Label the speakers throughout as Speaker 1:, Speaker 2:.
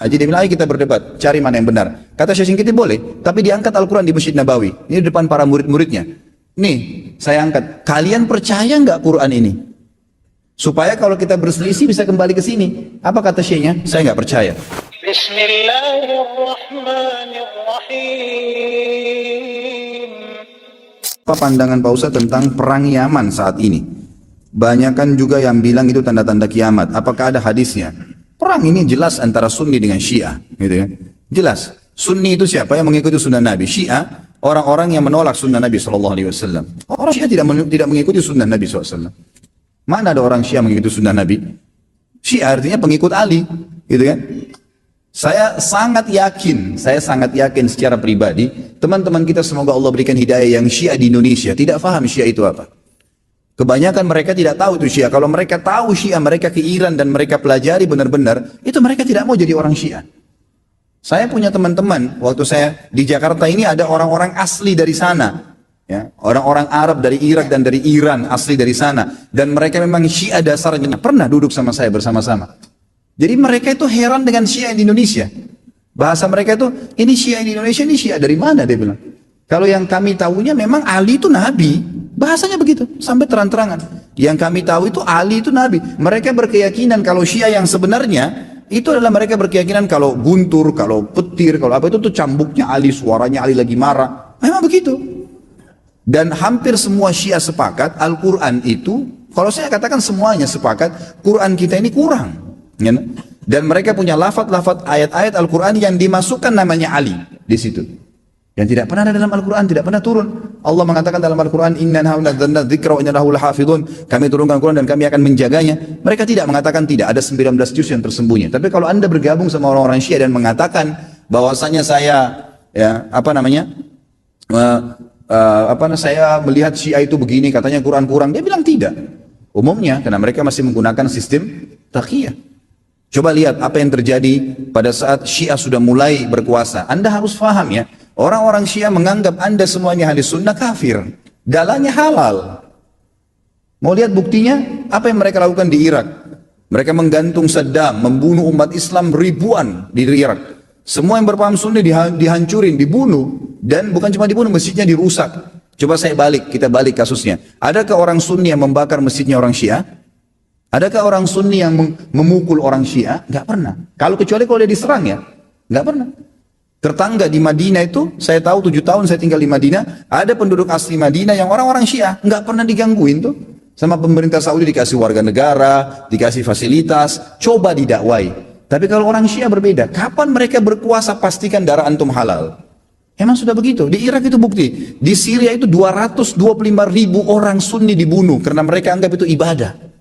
Speaker 1: Jadi dia bilang, ayo kita berdebat, cari mana yang benar. Kata Syekh Singkiti boleh, tapi diangkat Al-Quran di Masjid Nabawi. Ini di depan para murid-muridnya. Nih, saya angkat. Kalian percaya nggak Quran ini? Supaya kalau kita berselisih bisa kembali ke sini. Apa kata Syekhnya? Saya nggak percaya. Bismillahirrahmanirrahim. Apa pandangan Pak Ustaz tentang perang Yaman saat ini? Banyakan juga yang bilang itu tanda-tanda kiamat. Apakah ada hadisnya? Perang ini jelas antara Sunni dengan Syiah, gitu ya. Jelas. Sunni itu siapa yang mengikuti sunnah Nabi? Syiah orang-orang yang menolak sunnah Nabi SAW. Orang Syiah tidak mengikuti sunnah Nabi SAW. Mana ada orang Syiah mengikuti sunnah Nabi? Syiah artinya pengikut Ali, gitu kan? Saya sangat yakin secara pribadi, teman-teman kita semoga Allah berikan hidayah yang Syiah di Indonesia tidak faham Syiah itu apa. Kebanyakan mereka tidak tahu itu Syiah. Kalau mereka tahu Syiah, mereka ke Iran dan mereka pelajari benar-benar, itu mereka tidak mau jadi orang Syiah. Saya punya teman-teman, waktu saya di Jakarta ini ada orang-orang asli dari sana. Ya, orang-orang Arab dari Irak dan dari Iran asli dari sana. Dan mereka memang Syiah dasarnya. Pernah duduk sama saya bersama-sama. Jadi mereka itu heran dengan Syiah di Indonesia. Bahasa mereka itu, ini Syiah di Indonesia, ini Syiah dari mana dia bilang. Kalau yang kami tahunya memang Ali itu Nabi. Bahasanya begitu, sampai terang-terangan. Yang kami tahu itu Ali itu Nabi. Mereka berkeyakinan kalau Syiah yang sebenarnya, itu adalah mereka berkeyakinan kalau guntur, kalau petir, kalau apa itu tuh cambuknya Ali, suaranya Ali lagi marah. Memang begitu. Dan hampir semua Syiah sepakat, Al-Quran itu, kalau saya katakan semuanya sepakat, Quran kita ini kurang. Ya? Dan mereka punya lafaz-lafaz ayat-ayat Al-Quran yang dimasukkan namanya Ali di situ. Yang tidak pernah ada dalam Al-Quran, tidak pernah turun. Allah mengatakan dalam Al-Quran, Inna nazzalna dzikra wa inna lahu lahafidhun. Kami turunkan Al-Quran dan kami akan menjaganya. Mereka tidak mengatakan tidak, ada 19 juz yang tersembunyi. Tapi kalau Anda bergabung sama orang-orang Syiah dan mengatakan bahwasanya saya saya melihat Syiah itu begini, katanya Quran kurang. Dia bilang tidak. Umumnya karena mereka masih menggunakan sistem taqiyah. Coba lihat apa yang terjadi pada saat Syiah sudah mulai berkuasa. Anda harus paham ya. Orang-orang Syiah menganggap Anda semuanya ahli sunnah kafir. Dalahnya halal. Mau lihat buktinya? Apa yang mereka lakukan di Irak? Mereka menggantung Saddam, membunuh umat Islam ribuan di Irak. Semua yang berpaham Sunni dihancurin, dibunuh. Dan bukan cuma dibunuh, masjidnya dirusak. Coba kita balik kasusnya. Adakah orang Sunni yang membakar masjidnya orang Syiah? Adakah orang Sunni yang memukul orang Syiah? Gak pernah. Kecuali kalau dia diserang ya. Gak pernah. Tetangga di Madinah itu, saya tahu 7 tahun saya tinggal di Madinah, ada penduduk asli Madinah yang orang-orang Syiah, nggak pernah digangguin tuh. Sama pemerintah Saudi dikasih warga negara, dikasih fasilitas, coba didakwai. Tapi kalau orang Syiah berbeda, kapan mereka berkuasa pastikan darah antum halal. Emang sudah begitu, di Irak itu bukti. Di Syria itu 225.000 orang Sunni dibunuh, karena mereka anggap itu ibadah.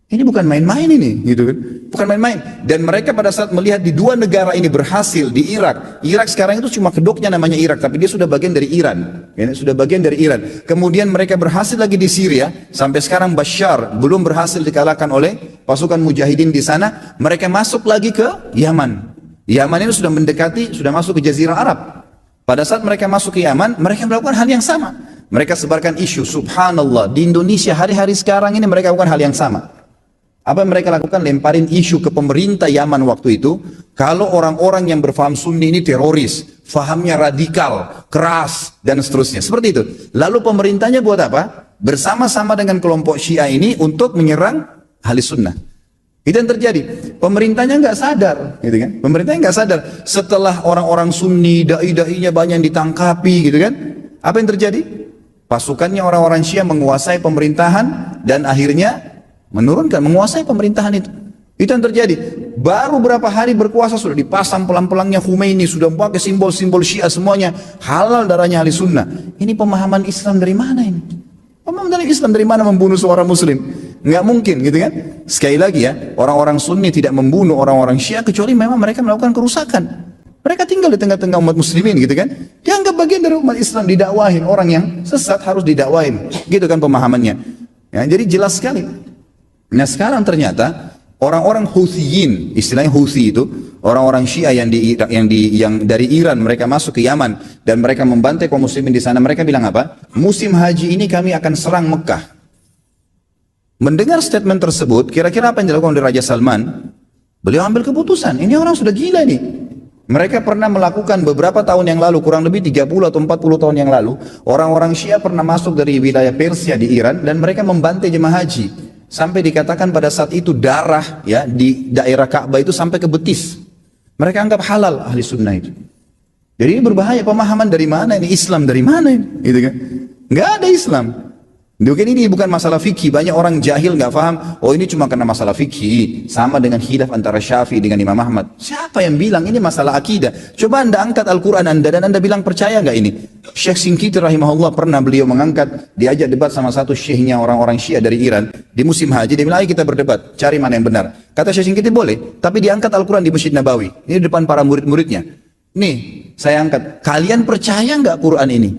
Speaker 1: Ini bukan main-main ini, gitu kan? Bukan main-main. Dan mereka pada saat melihat di dua negara ini berhasil di Irak. Irak sekarang itu cuma kedoknya namanya Irak, tapi dia sudah bagian dari Iran. Ya, sudah bagian dari Iran. Kemudian mereka berhasil lagi di Syria. Sampai sekarang Bashar belum berhasil dikalahkan oleh pasukan mujahidin di sana. Mereka masuk lagi ke Yaman. Yaman ini sudah mendekati, sudah masuk ke Jazirah Arab. Pada saat mereka masuk ke Yaman, mereka melakukan hal yang sama. Mereka sebarkan isu, subhanallah. Di Indonesia hari-hari sekarang ini mereka lakukan hal yang sama. Apa yang mereka lakukan? Lemparin isu ke pemerintah Yaman waktu itu. Kalau orang-orang yang berfaham Sunni ini teroris, fahamnya radikal, keras, dan seterusnya. Seperti itu. Lalu pemerintahnya buat apa? Bersama-sama dengan kelompok Syiah ini untuk menyerang ahli sunnah. Itu yang terjadi. Pemerintahnya nggak sadar, gitu kan? Pemerintahnya nggak sadar. Setelah orang-orang Sunni, dai-dainya banyak yang ditangkapi, gitu kan? Apa yang terjadi? Pasukannya orang-orang Syiah menguasai pemerintahan dan akhirnya menguasai pemerintahan itu. Itu yang terjadi. Baru berapa hari berkuasa sudah dipasang pelang-pelangnya Khomeini, sudah pakai simbol-simbol Syiah semuanya. Halal darahnya ahli sunnah. Ini pemahaman Islam dari mana ini? Pemahaman dari Islam dari mana membunuh seorang muslim? Nggak mungkin, gitu kan? Sekali lagi ya, orang-orang Sunni tidak membunuh orang-orang Syiah kecuali memang mereka melakukan kerusakan. Mereka tinggal di tengah-tengah umat muslimin, gitu kan? Dianggap bagian dari umat Islam, didakwahin. Orang yang sesat harus didakwahin. Gitu kan pemahamannya. Ya, jadi jelas sekali. Nah sekarang ternyata orang-orang Houtsiyin, istilahnya Houthi itu orang-orang Syiah yang dari Iran, mereka masuk ke Yaman dan mereka membantai kaum muslimin di sana. Mereka bilang apa? Musim haji ini kami akan serang Mekah. Mendengar statement tersebut, kira-kira apa yang dilakukan oleh Raja Salman? Beliau ambil keputusan, ini orang sudah gila nih. Mereka pernah melakukan beberapa tahun yang lalu, kurang lebih 30 atau 40 tahun yang lalu, orang-orang Syiah pernah masuk dari wilayah Persia di Iran dan mereka membantai jemaah haji. Sampai dikatakan pada saat itu darah ya di daerah Ka'bah itu sampai ke betis. Mereka anggap halal ahli sunnah itu. Jadi ini berbahaya, pemahaman dari mana ini, Islam dari mana ini, gitu kan? Nggak ada Islam. Mungkin ini bukan masalah fikih, banyak orang jahil nggak paham. Oh ini cuma karena masalah fikih, sama dengan khilaf antara Syafi'i dengan Imam Ahmad. Siapa yang bilang ini masalah akidah? Coba anda angkat Al-Quran anda dan anda bilang percaya nggak ini? Syekh Shinqiti rahimahullah pernah beliau mengangkat, diajak debat sama satu syekhnya orang-orang Syiah dari Iran di musim haji. Dia bilang ayo kita berdebat, cari mana yang benar. Kata Syekh Shinqiti boleh, tapi diangkat Al-Quran di Masjid Nabawi. Ini depan para murid-muridnya. Nih saya angkat, kalian percaya nggak Quran ini?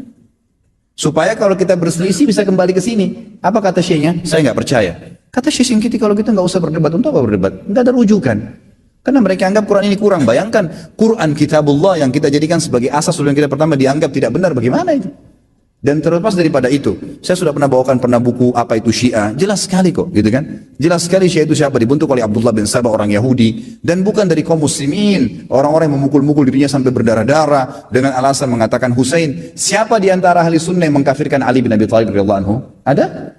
Speaker 1: Supaya kalau kita berselisih bisa kembali ke sini. Apa kata syekhnya? Saya nggak percaya. Kata Syekh Shinqiti kalau kita nggak usah berdebat. Untuk apa berdebat? Nggak ada rujukan. Karena mereka anggap Quran ini kurang. Bayangkan Quran kitabullah yang kita jadikan sebagai asas yang kita pertama dianggap tidak benar. Bagaimana itu? Dan terlepas daripada itu, saya sudah pernah bawakan buku apa itu Syiah, jelas sekali kok, gitu kan? Jelas sekali Syiah itu siapa, dibentuk oleh Abdullah bin Sabah orang Yahudi dan bukan dari kaum muslimin, orang-orang yang memukul-mukul dirinya sampai berdarah-darah dengan alasan mengatakan Husain. Siapa di antara ahli sunnah yang mengkafirkan Ali bin Abi Thalib radhiyallahu anhu? Ada?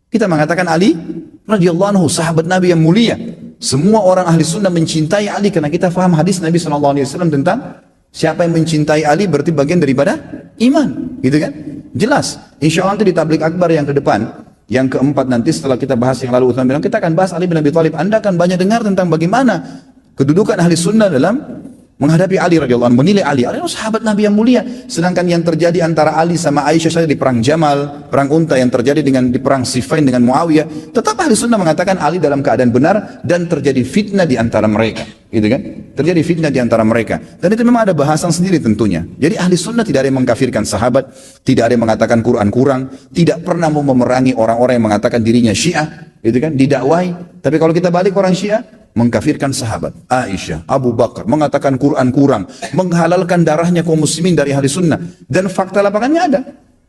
Speaker 1: Kita mengatakan Ali radhiyallahu anhu sahabat Nabi yang mulia. Semua orang ahli sunnah mencintai Ali karena kita faham hadis Nabi SAW tentang siapa yang mencintai Ali berarti bagian daripada iman, gitu kan? Jelas. Insya Allah nanti di tablik akbar yang ke depan, yang keempat nanti setelah kita bahas yang lalu Utsman bilang kita akan bahas Ali bin Abi Thalib. Anda akan banyak dengar tentang bagaimana kedudukan ahli sunnah dalam menghadapi Ali radhiyallahu anhu, menilai Ali. Ali sahabat Nabi yang mulia. Sedangkan yang terjadi antara Ali sama Aisyah saja di perang Jamal, perang Unta yang terjadi di perang Siffin dengan Muawiyah, tetap ahli sunnah mengatakan Ali dalam keadaan benar dan terjadi fitnah di antara mereka, gitu kan? Terjadi fitnah di antara mereka. Dan itu memang ada bahasan sendiri tentunya. Jadi ahli sunnah tidak ada yang mengkafirkan sahabat, tidak ada yang mengatakan Quran kurang, tidak pernah mau memerangi orang-orang yang mengatakan dirinya Syiah, gitu kan? Didakwai. Tapi kalau kita balik orang Syiah, mengkafirkan sahabat Aisyah, Abu Bakar, mengatakan Quran kurang, menghalalkan darahnya kaum muslimin dari ahli sunnah. Dan fakta lapangannya ada.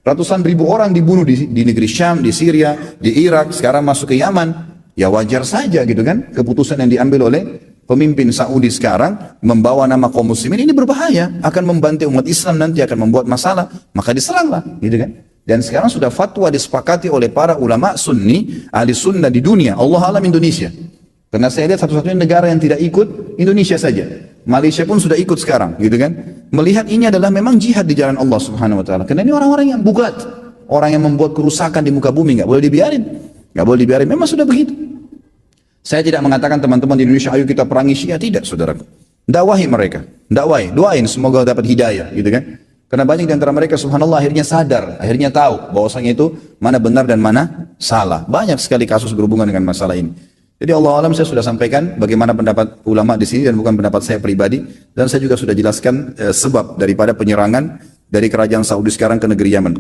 Speaker 1: Ratusan ribu orang dibunuh di negeri Syam, di Syria, di Irak, sekarang masuk ke Yaman. Ya wajar saja gitu kan, keputusan yang diambil oleh pemimpin Saudi sekarang membawa nama kaum muslimin ini berbahaya, akan membantai umat Islam, nanti akan membuat masalah, maka diseranglah, gitu kan. Dan sekarang sudah fatwa disepakati oleh para ulama sunni, ahli sunnah di dunia, Allah alam Indonesia. Karena saya lihat satu-satunya negara yang tidak ikut Indonesia saja. Malaysia pun sudah ikut sekarang, gitu kan. Melihat ini adalah memang jihad di jalan Allah Subhanahu wa taala. Karena ini orang-orang yang bugat, orang yang membuat kerusakan di muka bumi, nggak boleh dibiarin. Nggak boleh dibiarin, memang sudah begitu. Saya tidak mengatakan teman-teman di Indonesia ayo kita perangi Syiah, tidak saudaraku. Dakwahi mereka, dakwai, doain semoga dapat hidayah, gitu kan. Karena banyak di antara mereka subhanallah akhirnya sadar, akhirnya tahu bahwasanya itu mana benar dan mana salah. Banyak sekali kasus berhubungan dengan masalah ini. Jadi Allah alam saya sudah sampaikan bagaimana pendapat ulama di sini dan bukan pendapat saya pribadi, dan saya juga sudah jelaskan sebab daripada penyerangan dari kerajaan Saudi sekarang ke negeri Yaman.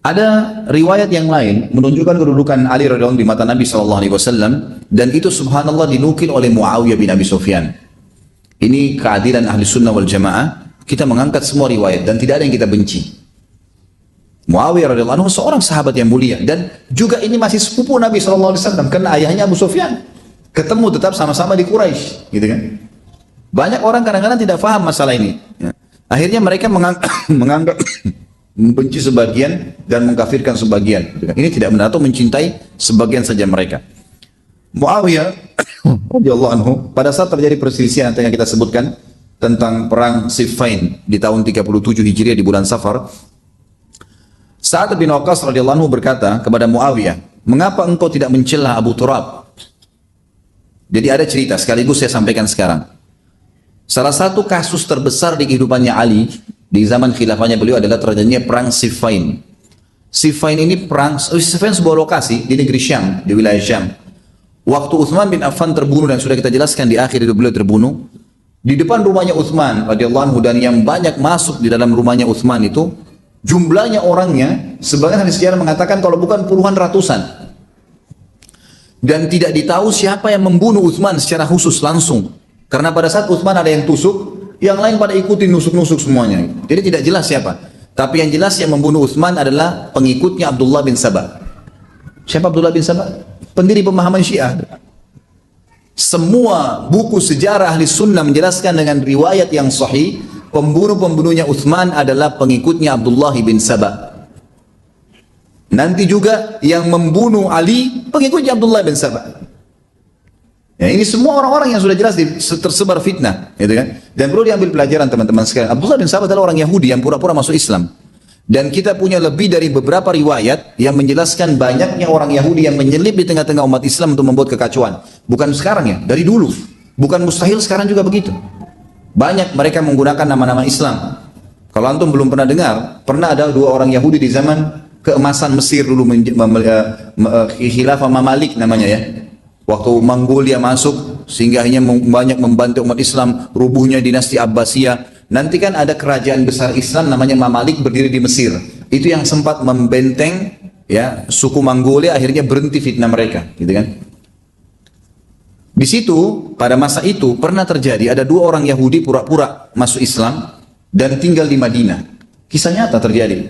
Speaker 1: Ada riwayat yang lain menunjukkan kedudukan Ali radhiyallahu anhu di mata Nabi SAW, dan itu subhanallah dinukil oleh Muawiyah bin Abi Sufyan. Ini keadilan ahli sunnah wal jamaah. Kita mengangkat semua riwayat dan tidak ada yang kita benci. Muawiyah radhiyallahu anhu seorang sahabat yang mulia, dan juga ini masih sepupu Nabi SAW karena ayahnya Abu Sufyan. Ketemu tetap sama-sama di Quraisy, gitu kan. Banyak orang kadang-kadang tidak paham masalah ini. Ya. Akhirnya mereka menganggap membenci sebagian dan mengkafirkan sebagian. Gitu kan. Ini tidak benar, atau mencintai sebagian saja mereka. Muawiyah radhiyallahu anhu pada saat terjadi perselisihan yang kita sebutkan tentang perang Siffin di tahun 37 Hijriah di bulan Safar, Sa'ad bin Waqqas radhiyallahu anhu berkata kepada Muawiyah, mengapa engkau tidak mencela Abu Turab? Jadi ada cerita, sekaligus saya sampaikan sekarang. Salah satu kasus terbesar di kehidupannya Ali di zaman khilafahnya beliau adalah terjadinya perang Siffin. Siffin ini perang, Siffin sebuah lokasi di negeri Syam, di wilayah Syam. Waktu Utsman bin Affan terbunuh, dan sudah kita jelaskan di akhir itu beliau terbunuh, di depan rumahnya Utsman radhiyallahu anhu, dan yang banyak masuk di dalam rumahnya Utsman itu jumlahnya orangnya, sebagian hadis sejarah mengatakan kalau bukan puluhan ratusan. Dan tidak ditahu siapa yang membunuh Utsman secara khusus langsung. Karena pada saat Utsman ada yang tusuk, yang lain pada ikuti nusuk-nusuk semuanya. Jadi tidak jelas siapa. Tapi yang jelas yang membunuh Utsman adalah pengikutnya Abdullah bin Sabah. Siapa Abdullah bin Sabah? Pendiri pemahaman Syiah. Semua buku sejarah ahli sunnah menjelaskan dengan riwayat yang sahih, pembunuh-pembunuhnya Uthman adalah pengikutnya Abdullah bin Saba. Nanti juga yang membunuh Ali, pengikutnya Abdullah bin Saba. Ya, ini semua orang-orang yang sudah jelas tersebar fitnah, gitu kan? Dan perlu diambil pelajaran teman-teman sekalian. Abdullah bin Saba adalah orang Yahudi yang pura-pura masuk Islam. Dan kita punya lebih dari beberapa riwayat yang menjelaskan banyaknya orang Yahudi yang menyelip di tengah-tengah umat Islam untuk membuat kekacauan. Bukan sekarang ya, dari dulu. Bukan mustahil sekarang juga begitu. Banyak mereka menggunakan nama-nama Islam. Kalau antum belum pernah dengar, pernah ada dua orang Yahudi di zaman keemasan Mesir dulu, khilafah Mamalik namanya ya. Waktu Mongolia masuk, sehingga hanya banyak membantu umat Islam, rubuhnya dinasti Abbasiyah. Nanti kan ada kerajaan besar Islam namanya Mamalik berdiri di Mesir. Itu yang sempat membenteng ya suku Mongolia, akhirnya berhenti fitnah mereka, gitu kan? Di situ pada masa itu pernah terjadi ada dua orang Yahudi pura-pura masuk Islam dan tinggal di Madinah. Kisah nyata terjadi.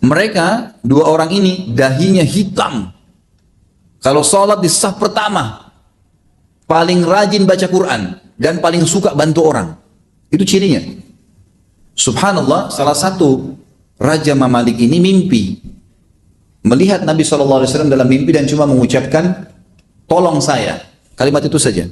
Speaker 1: Mereka dua orang ini dahinya hitam. Kalau sholat di saf pertama, paling rajin baca Quran dan paling suka bantu orang. Itu cirinya. Subhanallah, salah satu Raja Mamalik ini mimpi. Melihat Nabi SAW dalam mimpi dan cuma mengucapkan, tolong saya. Kalimat itu saja.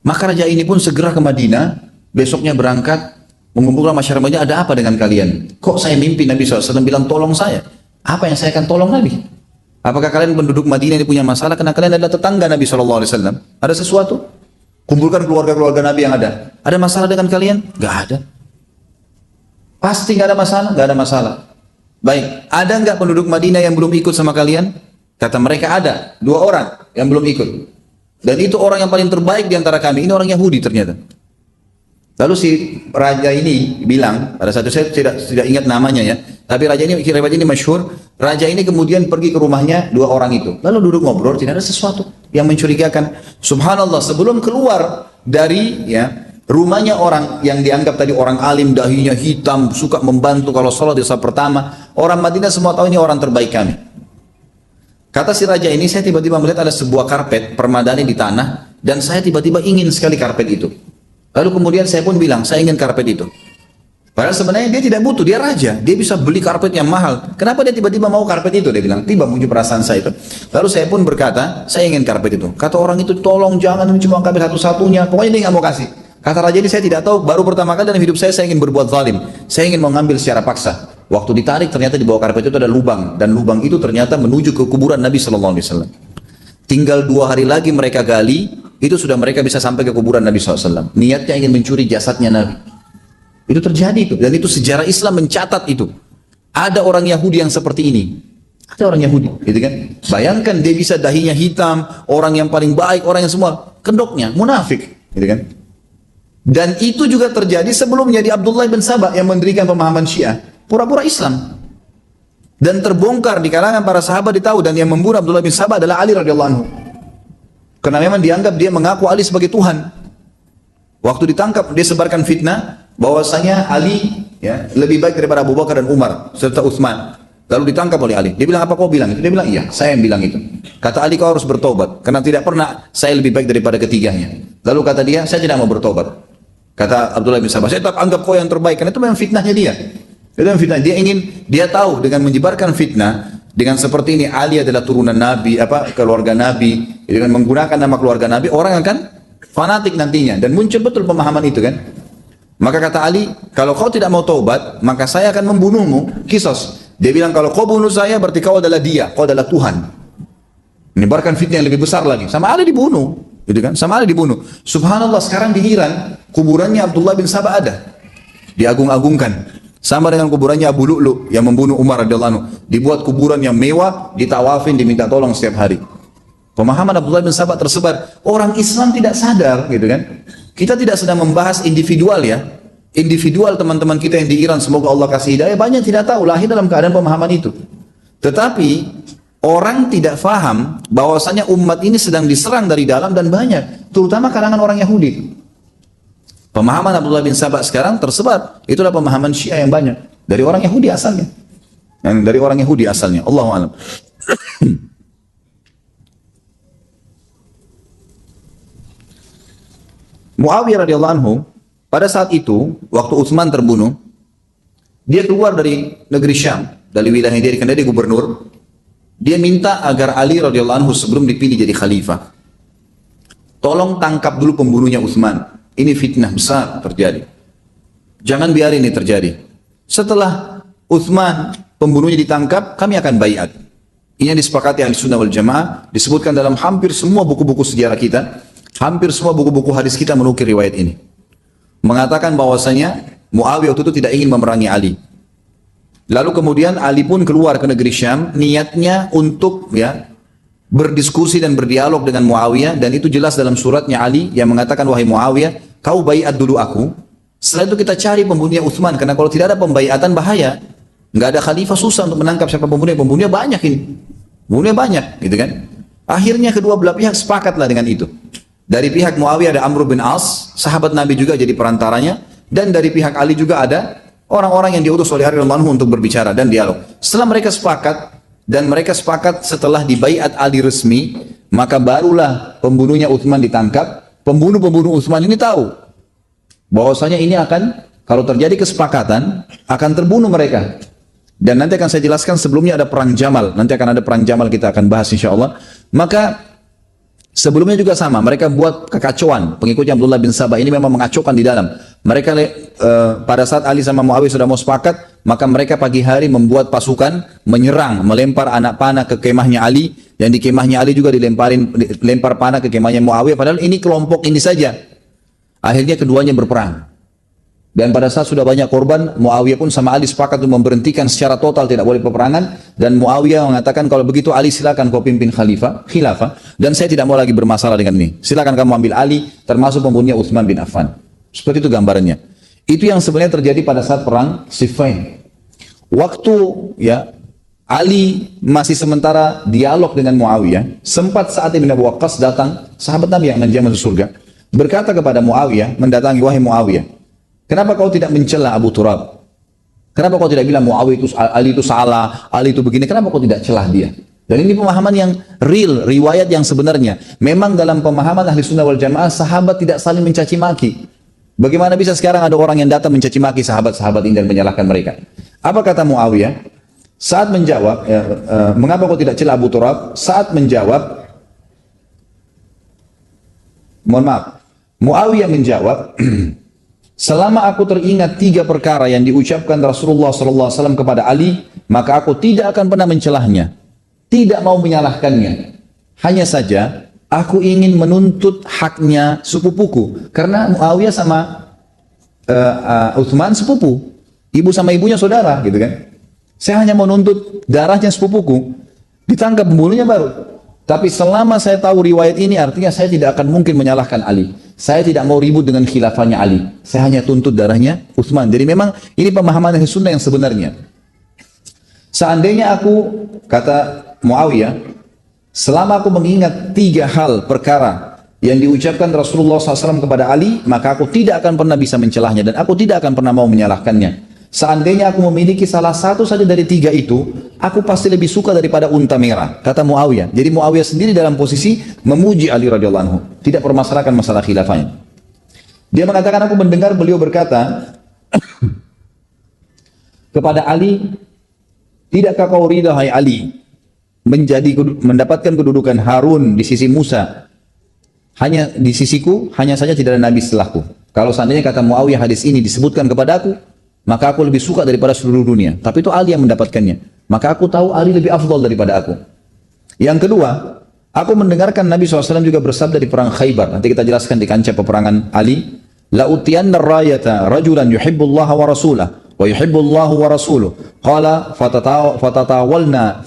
Speaker 1: Maka raja ini pun segera ke Madinah, besoknya berangkat, mengumpulkan masyarakatnya, ada apa dengan kalian? Kok saya mimpi Nabi SAW bilang tolong saya? Apa yang saya akan tolong Nabi? Apakah kalian penduduk Madinah ini punya masalah? Karena kalian adalah tetangga Nabi SAW. Ada sesuatu? Kumpulkan keluarga-keluarga Nabi yang ada. Ada masalah dengan kalian? Gak ada. Pasti gak ada masalah? Gak ada masalah. Baik, ada nggak penduduk Madinah yang belum ikut sama kalian? Kata mereka ada, 2 orang yang belum ikut. Dan itu orang yang paling terbaik di antara kami. Ini orang Yahudi ternyata. Lalu si raja ini bilang, pada satu saya tidak ingat namanya ya, tapi raja ini masyhur. Raja ini kemudian pergi ke rumahnya 2 orang itu. Lalu duduk ngobrol, tidak ada sesuatu yang mencurigakan. Subhanallah, sebelum keluar dari ya rumahnya orang yang dianggap tadi orang alim, dahinya hitam, suka membantu kalau sholat di saat pertama, orang Madinah semua tahu ini orang terbaik kami. Kata si raja ini, saya tiba-tiba melihat ada sebuah karpet permadani di tanah, dan saya tiba-tiba ingin sekali karpet itu. Lalu kemudian saya pun bilang, saya ingin karpet itu. Padahal sebenarnya dia tidak butuh, dia raja, dia bisa beli karpet yang mahal. Kenapa dia tiba-tiba mau karpet itu? Dia bilang, tiba muncul perasaan saya itu. Lalu saya pun berkata, saya ingin karpet itu. Kata orang itu, tolong jangan, ini cuma karpet satu-satunya. Pokoknya dia nggak mau kasih. Kata raja ini, saya tidak tahu, baru pertama kali dalam hidup saya ingin berbuat zalim. Saya ingin mengambil secara paksa. Waktu ditarik ternyata di bawah karpet itu ada lubang, dan lubang itu ternyata menuju ke kuburan Nabi SAW. Tinggal 2 hari lagi mereka gali, itu sudah mereka bisa sampai ke kuburan Nabi SAW. Niatnya ingin mencuri jasadnya Nabi. Itu terjadi itu, dan itu sejarah Islam mencatat itu. Ada orang Yahudi yang seperti ini. Ada orang Yahudi, gitu kan? Bayangkan dia bisa dahinya hitam, orang yang paling baik, orang yang semua kedoknya munafik, gitu kan? Dan itu juga terjadi sebelumnya di Abdullah bin Saba yang mendirikan pemahaman Syiah, pura-pura Islam. Dan terbongkar di kalangan para sahabat ditahu, dan yang membunuh Abdullah bin Saba adalah Ali radhiyallahu anhu. Karena memang dianggap dia mengaku Ali sebagai Tuhan. Waktu ditangkap dia sebarkan fitnah bahwasanya Ali ya lebih baik daripada Abu Bakar dan Umar serta Utsman. Lalu ditangkap oleh Ali. Dia bilang, apa kau bilang itu? Dia bilang, iya, saya yang bilang itu. Kata Ali, kau harus bertobat karena tidak pernah saya lebih baik daripada ketiganya. Lalu kata dia, saya tidak mau bertobat. Kata Abdullah bin Sabah, saya tetap anggap kau yang terbaik, karena itu memang fitnahnya dia. Itu memang fitnah. Dia tahu dengan menyebarkan fitnah, dengan seperti ini Ali adalah turunan Nabi, keluarga Nabi, dengan menggunakan nama keluarga Nabi, orang akan fanatik nantinya, dan muncul betul pemahaman itu kan. Maka kata Ali, kalau kau tidak mau taubat, maka saya akan membunuhmu. Kisos. Dia bilang, kalau kau bunuh saya, berarti kau adalah dia, kau adalah Tuhan. Menyebarkan fitnah yang lebih besar lagi. Sama Ali dibunuh. Gitu kan? Sama Ali dibunuh. Subhanallah, sekarang di Iran kuburannya Abdullah bin Sabah ada, diagung-agungkan. Sama dengan kuburannya Abu Lu'lu yang membunuh Umar radhiyallahu anhu. Dibuat kuburan yang mewah, ditawafin, diminta tolong setiap hari. Pemahaman Abdullah bin Sabah tersebar. Orang Islam tidak sadar, gitu kan? Kita tidak sedang membahas individual ya. Individual teman-teman kita yang di Iran, semoga Allah kasih hidayah, banyak tidak tahu, lahir dalam keadaan pemahaman itu. Tetapi orang tidak faham bahwasanya umat ini sedang diserang dari dalam dan banyak, terutama kalangan orang Yahudi. Pemahaman Abdullah bin Sabah sekarang tersebar, itulah pemahaman Syiah yang banyak dari orang Yahudi asalnya. Yang dari orang Yahudi asalnya. Allahu a'lam. Muawiyah radhiyallahu anhu pada saat itu waktu Utsman terbunuh, dia keluar dari negeri Syam, dari wilayah dia karena dia gubernur. Dia minta agar Ali radhiyallahu anhu sebelum dipilih jadi khalifah, tolong tangkap dulu pembunuhnya Utsman. Ini fitnah besar terjadi. Jangan biarin ini terjadi. Setelah Utsman pembunuhnya ditangkap, kami akan baiat. Ini yang disepakati Ahli Sunnah wal Jamaah, disebutkan dalam hampir semua buku-buku sejarah kita, hampir semua buku-buku hadis kita menukil riwayat ini. Mengatakan bahwasanya Muawiyah waktu itu tidak ingin memerangi Ali. Lalu kemudian Ali pun keluar ke negeri Syam, niatnya untuk berdiskusi dan berdialog dengan Muawiyah, dan itu jelas dalam suratnya Ali yang mengatakan, wahai Muawiyah, kau baiat dulu aku. Setelah itu kita cari pembunuhnya Utsman, karena kalau tidak ada pembaiatan bahaya. Nggak ada khalifah, susah untuk menangkap siapa pembunuhnya. Pembunuhnya banyak ini. Pembunuhnya banyak, gitu kan. Akhirnya kedua belah pihak sepakatlah dengan itu. Dari pihak Muawiyah ada Amr bin As, sahabat Nabi juga jadi perantaranya. Dan dari pihak Ali juga ada orang-orang yang diutus oleh Ali radhiyallahu anhu untuk berbicara dan dialog. Setelah mereka sepakat, dan mereka sepakat setelah dibaiat Ali resmi, maka barulah pembunuhnya Utsman ditangkap. Pembunuh-pembunuh Utsman ini tahu bahwasanya ini akan, kalau terjadi kesepakatan, akan terbunuh mereka. Dan nanti akan saya jelaskan, sebelumnya ada perang Jamal. Nanti akan ada perang Jamal, kita akan bahas insya Allah. Maka sebelumnya juga sama, mereka buat kekacauan. Pengikutnya Abdullah bin Sabah ini memang mengacaukan di dalam. Mereka pada saat Ali sama Muawiyah sudah mau sepakat, maka mereka pagi hari membuat pasukan menyerang, melempar anak panah ke kemahnya Ali, dan di kemahnya Ali juga dilempar panah ke kemahnya Muawiyah. Padahal ini kelompok ini saja. Akhirnya keduanya berperang. Dan pada saat sudah banyak korban, Muawiyah pun sama Ali sepakat untuk memberhentikan secara total, tidak boleh peperangan. Dan Muawiyah mengatakan, kalau begitu Ali silakan kau pimpin khilafah, dan saya tidak mau lagi bermasalah dengan ini. Silakan kamu ambil Ali, termasuk pembunuhnya Utsman bin Affan. Seperti itu gambarannya. Itu yang sebenarnya terjadi pada saat perang Siffin. Waktu Ali masih sementara dialog dengan Muawiyah, sempat saat Ibn Abu Waqqas datang, sahabat Nabi yang nanti masuk surga, berkata kepada Muawiyah, mendatangi, wahai Muawiyah, kenapa kau tidak mencela Abu Turab? Kenapa kau tidak bilang Muawiyah itu, Ali itu salah, Ali itu begini? Kenapa kau tidak celah dia? Dan ini pemahaman yang real, riwayat yang sebenarnya. Memang dalam pemahaman Ahli Sunnah wal Jamaah, sahabat tidak saling mencaci maki. Bagaimana bisa sekarang ada orang yang datang mencaci maki sahabat-sahabat ini dan menyalahkan mereka? Apa kata Muawiyah? Saat menjawab, mengapa kau tidak celah Abu Turab? Saat menjawab, mohon maaf, Muawiyah menjawab, selama aku teringat 3 perkara yang diucapkan Rasulullah SAW kepada Ali, maka aku tidak akan pernah mencelahnya, tidak mau menyalahkannya. Hanya saja aku ingin menuntut haknya sepupuku, karena Muawiyah sama Utsman sepupu, ibu sama ibunya saudara, gitu kan. Saya hanya menuntut darahnya sepupuku, ditangkap pembunuhnya baru. Tapi selama saya tahu riwayat ini, artinya saya tidak akan mungkin menyalahkan Ali. Saya tidak mau ribut dengan khilafahnya Ali. Saya hanya tuntut darahnya Utsman. Jadi memang ini pemahaman Ahli Sunnah yang sebenarnya. Seandainya aku, kata Muawiyah, selama aku mengingat 3 hal perkara yang diucapkan Rasulullah SAW kepada Ali, maka aku tidak akan pernah bisa mencelahnya, dan aku tidak akan pernah mau menyalahkannya. Seandainya aku memiliki salah satu saja dari 3 itu, aku pasti lebih suka daripada unta merah, kata Muawiyah. Jadi Muawiyah sendiri dalam posisi memuji Ali radhiyallahu anhu, tidak permasalahkan masalah khilafahnya. Dia mengatakan, aku mendengar beliau berkata kepada Ali, tidakkah kau ridha hai Ali mendapatkan kedudukan Harun di sisi Musa? Hanya di sisiku, hanya saja tidak ada nabi setelahku. Kalau seandainya, kata Muawiyah, hadis ini disebutkan kepadaku, maka aku lebih suka daripada seluruh dunia. Tapi itu Ali yang mendapatkannya. Maka aku tahu Ali lebih afdal daripada aku. Yang kedua, aku mendengarkan Nabi SAW juga bersabda di perang Khaybar. Nanti kita jelaskan di kancah peperangan Ali. La utiyanna rayata rajulan yuhibbullaha wa rasulah wa yuhibbullahu wa rasuluh. Qala fatatawalna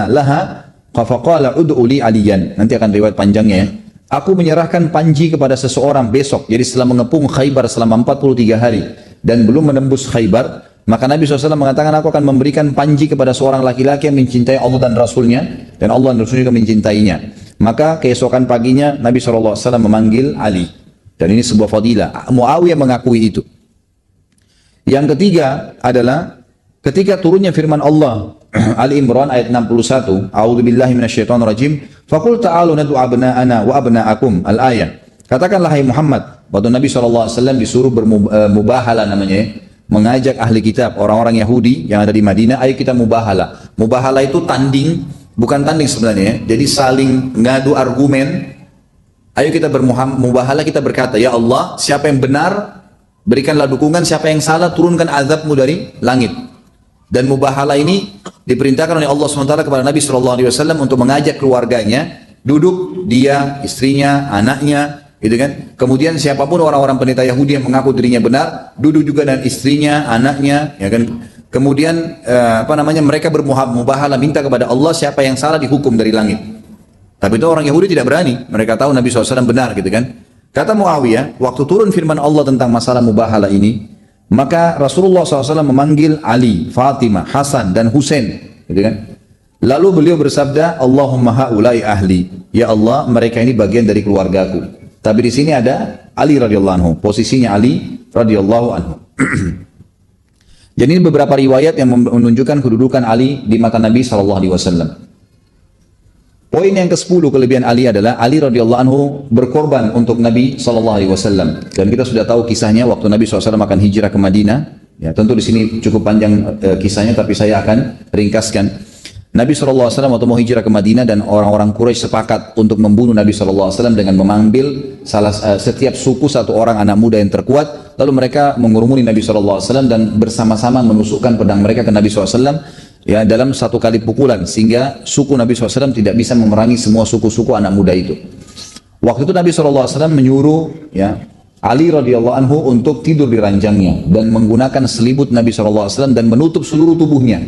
Speaker 1: laha faqala ud'u li aliyan. Nanti akan riwayat panjangnya ya. Aku menyerahkan panji kepada seseorang besok. Jadi setelah mengepung Khaybar selama 43 hari. Dan belum menembus Khaybar, maka Nabi SAW mengatakan, aku akan memberikan panji kepada seorang laki-laki yang mencintai Allah dan Rasulnya, dan Allah dan Rasulnya juga mencintainya. Maka keesokan paginya Nabi SAW memanggil Ali, dan ini sebuah fadilah. Muawiyah mengakui itu. Yang ketiga adalah ketika turunnya firman Allah Ali Imran ayat 61, A'udzu billahi minasyaitonir rajim, faqul ta'alu nad'u abna'ana wa abna'akum, al-ayah. Katakanlah hai Muhammad, waktu Nabi SAW disuruh bermubahala namanya ya, mengajak ahli kitab, orang-orang Yahudi yang ada di Madinah, ayo kita mubahala. Mubahala itu tanding, bukan tanding sebenarnya ya, jadi saling ngadu argumen. Ayo kita bermubahala, kita berkata, ya Allah, siapa yang benar, berikanlah dukungan, siapa yang salah, turunkan azabmu dari langit. Dan mubahala ini diperintahkan oleh Allah SWT kepada Nabi SAW untuk mengajak keluarganya, duduk dia, istrinya, anaknya, gitu kan. Kemudian siapapun orang-orang pendeta Yahudi yang mengaku dirinya benar, duduk juga dengan istrinya, anaknya, ya kan. Kemudian mereka bermubahala minta kepada Allah siapa yang salah dihukum dari langit. Tapi itu orang Yahudi tidak berani, mereka tahu Nabi SAW benar, gitu kan. Kata Muawiyah, waktu turun firman Allah tentang masalah mubahala ini, maka Rasulullah SAW memanggil Ali, Fatimah, Hasan dan Husain, gitu kan? Lalu beliau bersabda, Allahumma haulai ahli, ya Allah, mereka ini bagian dari keluargaku. Tapi di sini ada Ali radhiyallahu anhu, posisinya Ali radhiyallahu anhu. Jadi ini beberapa riwayat yang menunjukkan kedudukan Ali di mata Nabi SAW. Poin yang ke-10 kelebihan Ali adalah Ali radhiyallahu anhu berkorban untuk Nabi SAW. Dan kita sudah tahu kisahnya waktu Nabi SAW akan hijrah ke Madinah. Ya, tentu di sini cukup panjang kisahnya, tapi saya akan ringkaskan. Nabi SAW waktu mau hijrah ke Madinah dan orang-orang Quraisy sepakat untuk membunuh Nabi SAW dengan mengambil setiap suku satu orang anak muda yang terkuat. Lalu mereka mengurumuni Nabi SAW dan bersama-sama menusukkan pedang mereka ke Nabi SAW. Ya, dalam satu kali pukulan, sehingga suku Nabi SAW tidak bisa memerangi semua suku-suku anak muda itu. Waktu itu Nabi SAW menyuruh ya, Ali radhiyallahu anhu untuk tidur di ranjangnya dan menggunakan selimut Nabi SAW dan menutup seluruh tubuhnya.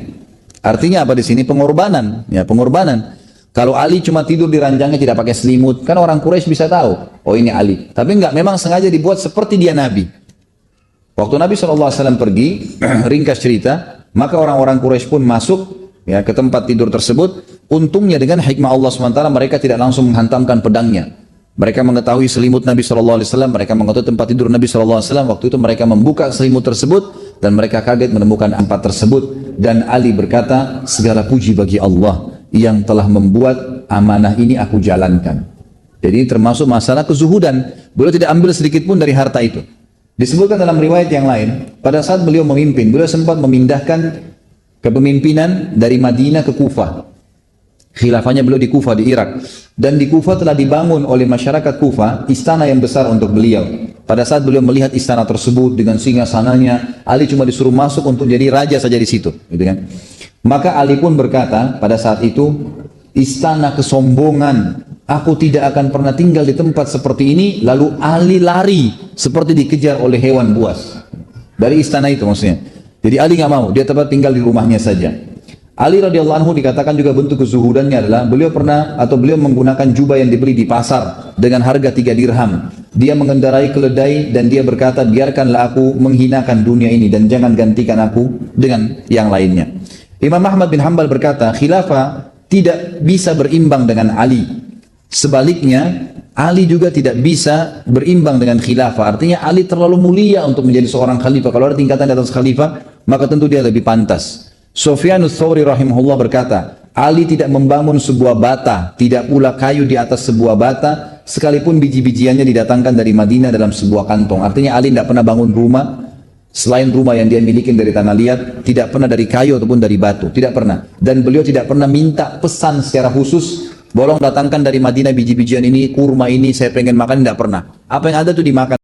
Speaker 1: Artinya apa di sini? Pengorbanan, ya, pengorbanan. Kalau Ali cuma tidur di ranjangnya tidak pakai selimut, kan orang Quraisy bisa tahu, oh ini Ali. Tapi enggak, memang sengaja dibuat seperti dia Nabi. Waktu Nabi SAW pergi, ringkas cerita, maka orang-orang Quraisy pun masuk ya, ke tempat tidur tersebut. Untungnya dengan hikmah Allah SWT mereka tidak langsung menghantamkan pedangnya. Mereka mengetahui selimut Nabi SAW, mereka mengetahui tempat tidur Nabi SAW. Waktu itu mereka membuka selimut tersebut dan mereka kaget menemukan tempat tersebut. Dan Ali berkata, segala puji bagi Allah yang telah membuat amanah ini aku jalankan. Jadi termasuk masalah kezuhudan. Beliau tidak ambil sedikit pun dari harta itu. Disebutkan dalam riwayat yang lain, pada saat beliau memimpin, beliau sempat memindahkan kepemimpinan dari Madinah ke Kufah. Khilafahnya beliau di Kufah, di Irak. Dan di Kufah telah dibangun oleh masyarakat Kufah istana yang besar untuk beliau. Pada saat beliau melihat istana tersebut dengan singgasananya, Ali cuma disuruh masuk untuk jadi raja saja di situ, gitu kan. Maka Ali pun berkata pada saat itu, istana kesombongan, aku tidak akan pernah tinggal di tempat seperti ini. Lalu Ali lari seperti dikejar oleh hewan buas dari istana itu maksudnya. Jadi Ali nggak mau, dia tetap tinggal di rumahnya saja. Ali radhiyallahu anhu dikatakan juga bentuk kezuhudannya adalah beliau menggunakan jubah yang dibeli di pasar dengan harga 3 dirham. Dia mengendarai keledai dan dia berkata, biarkanlah aku menghinakan dunia ini dan jangan gantikan aku dengan yang lainnya. Imam Ahmad bin Hanbal berkata, khilafah tidak bisa berimbang dengan Ali. Sebaliknya, Ali juga tidak bisa berimbang dengan khilafah. Artinya Ali terlalu mulia untuk menjadi seorang khalifah. Kalau ada tingkatan di atas khalifah, maka tentu dia lebih pantas. Sufyanus Tsauri rahimahullah berkata, Ali tidak membangun sebuah bata, tidak pula kayu di atas sebuah bata, sekalipun biji-bijiannya didatangkan dari Madinah dalam sebuah kantong. Artinya Ali tidak pernah bangun rumah selain rumah yang dia miliki dari tanah liat, tidak pernah dari kayu ataupun dari batu, tidak pernah. Dan beliau tidak pernah minta pesan secara khusus, bolong datangkan dari Madinah biji-bijian ini, kurma ini, saya pengen makan, tidak pernah. Apa yang ada itu dimakan.